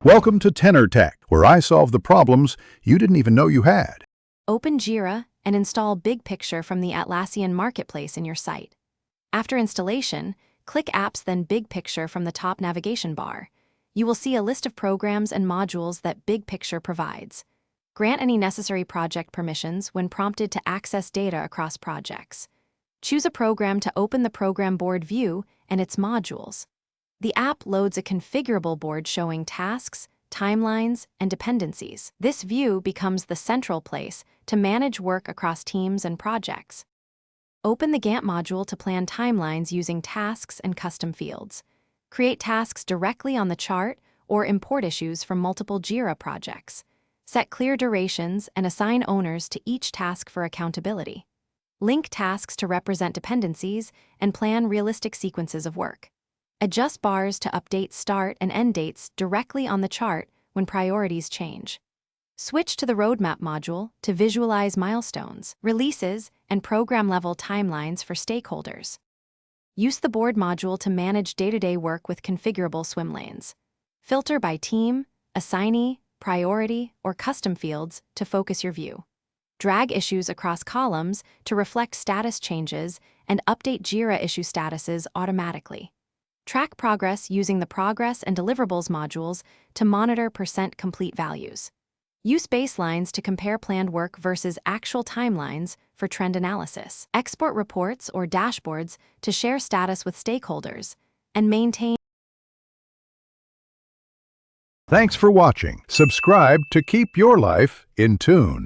Welcome to Tenor Tech, where I solve the problems you didn't even know you had. Open Jira and install Big Picture from the Atlassian Marketplace in your site. After installation, click Apps then Big Picture from the top navigation bar. You will see a list of programs and modules that Big Picture provides. Grant any necessary project permissions when prompted to access data across projects. Choose a program to open the program board view and its modules. The app loads a configurable board showing tasks, timelines, and dependencies. This view becomes the central place to manage work across teams and projects. Open the Gantt module to plan timelines using tasks and custom fields. Create tasks directly on the chart or import issues from multiple Jira projects. Set clear durations and assign owners to each task for accountability. Link tasks to represent dependencies and plan realistic sequences of work. Adjust bars to update start and end dates directly on the chart when priorities change. Switch to the Roadmap module to visualize milestones, releases, and program-level timelines for stakeholders. Use the Board module to manage day-to-day work with configurable swim lanes. Filter by team, assignee, priority, or custom fields to focus your view. Drag issues across columns to reflect status changes and update Jira issue statuses automatically. Track progress using the Progress and Deliverables modules to monitor % complete values. Use baselines to compare planned work versus actual timelines for trend analysis. Export reports or dashboards to share status with stakeholders and maintain. Thanks for watching. Subscribe to keep your life in tune.